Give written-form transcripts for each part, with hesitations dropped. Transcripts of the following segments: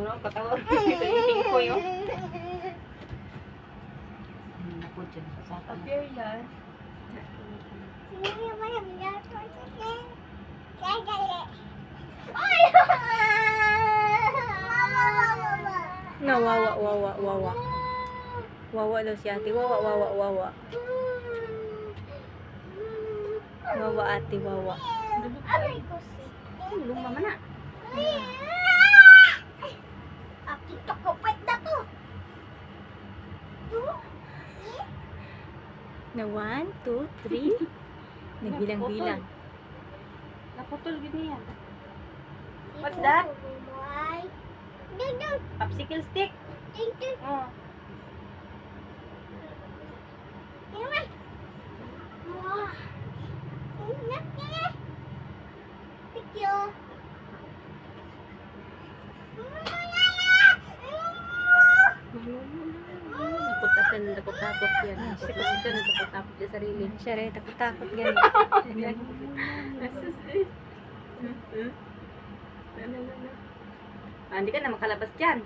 Wala ko katawa. Ito yung tingkoy, oh. Ako dyan, pasatan. Appear yan. Wawa, wawa, wawa. Wawa daw si ate. Wawa, wawa, wawa. Wawa ate, wawa. Luma man na. Na 1, 2, 3. Nagbilang-bilang. Naputol gid niya. What's that? Popsicle stick. Oh. Takot yan. Siya takot sa sarili. Siya rin, takot-takot ganyan. Hindi ka na makalabas dyan.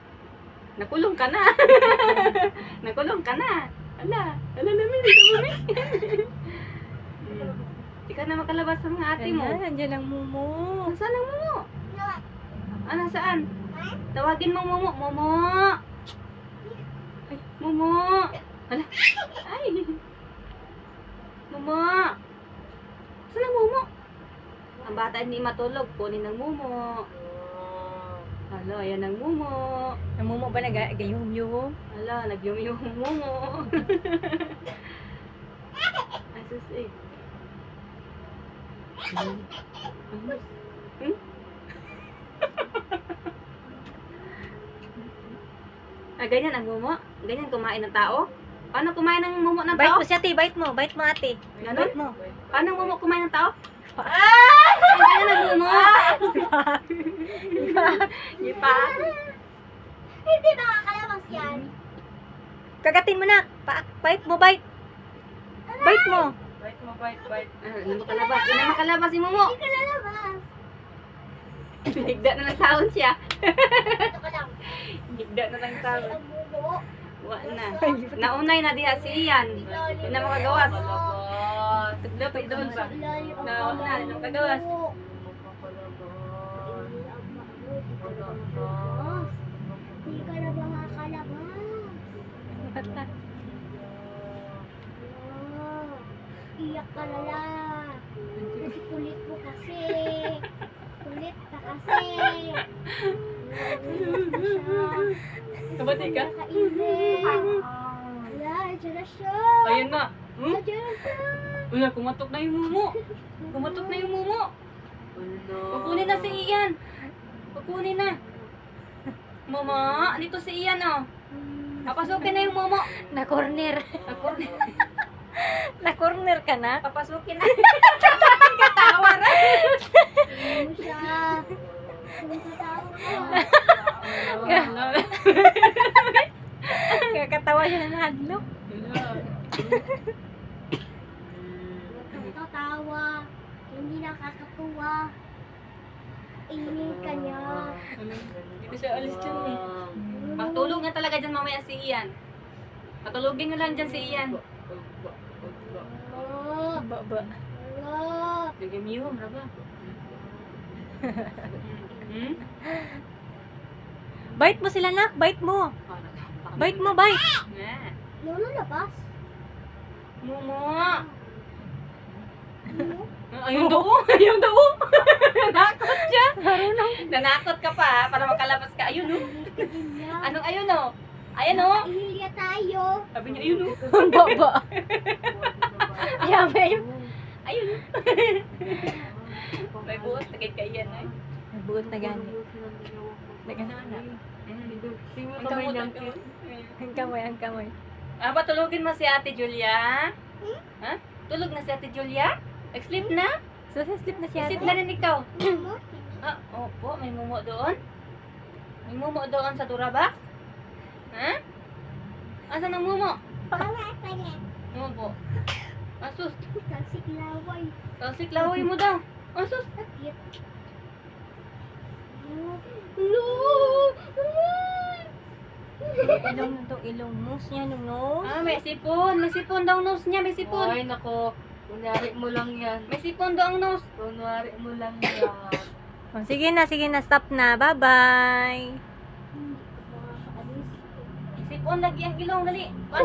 Nakulong ka na. Nakulong ka na. Ala namin, dito mo rin. Hindi ka na makalabas sa mga ate mo. Nandiyan ang mumo. Nasaan ang mumo? Nasaan? Tawagin mo mumo. Mumo. Ay, mumo. Ala. Ay. Mumo. Saan ang mumo? Ang bata hindi matulog. Kunin ang mumo. Hala, ayan ang mumo. Ang mumo ba nag-gayum-yum? Hala, nagyum-yung mumo. Asus eh. Ganyan ang mumo? Ganyan kumain ng tao? Paano kumain ng mumo ng Bite tao? mo si ate, bite mo ate. Ganun? Bite mo. Paano ang mumo kumain ng tao? Ganyan ang mumo. Ipa. Hindi nakakalabas yan. Kagatin mo na. Bite mo, bite. Bite mo. Bite mo, bite. Hindi makalabas. Hindi makalabas si mumo. Hindi ka lalabas. Higda na ng taon siya. Ito ka lang. Higda na ng taon. Ang bubo. Wa na. Naunay na diha si Ian. Hindi na makagawas. Tudlo pa doon ba? Nauna, hindi na makagawas. Hindi ka na ba makakalabas? Bata. Iyak ka na lang. Kasi kulit mo kasi. Kulit ka kasi. Kabati ka? Nakainit. Wala, dyan na siya. Ayun na. Hmm? Dyan na siya. Wala, kumatok na yung mumo. Kumatok na yung mumo. Kukunin na si Ian. Kukunin na. Mama, dito si Ian oh. Papasukin na yung mumo. Na-corner. Kukunin. Na-corner ka na? Papasukin na. Katawa na. Ano mo siya? Kumatawa ka. Kakatawa siya na hadlok. Nakakatawa. Hindi nakakatuwa. Init ka niya. Dito siya alis dyan eh. Matulog na talaga dyan mamaya si Ian. Matulogin nyo lang dyan si Ian. Oh, Baba. oh. Bigyan mo yun, raba. Hmm? Bite mo sila nak, bite mo. Bite mo, bite. Nga. Lolo labas. Mumo. Ano? Ayun daw. Ayun daw. Nanakot siya. Nanakot ka pa ha, para makalabas ka. Ayun oh. Ganyan. Anong ayun oh? Ayan oh. Ihilya tayo. Sabi niya ayun oh. Ang baba. Yabe yun. Ayun oh. May buhos, tagay ka iyan ay. Buot na gani. Nagana na. Ang kamot, ang kamot. Ang kamay, ang kamay. Ah, patulogin mo si Ate Julia? Ha? Tulog na si Ate Julia? Nag-sleep na? So, sleep na siya. Sleep na rin ikaw. Ah, opo, may mumo doon. May mumo doon sa Duraba? Ha? Asan ang mumo? Pala ka niya. Opo. Asus, Talsik laway. talsik laway mo daw. Asus. Sakit. Lo! Ilong to, ilong nose niya, yung nose. Ah, may sipon. May sipon daw nose niya. May sipon. Ay, nako. Kunwari mo lang yan. May sipon daw ang nose. Kunwari mo lang yan. Oh, sige na, stop na. Bye-bye. May sipon lagi ang ilong. Dali.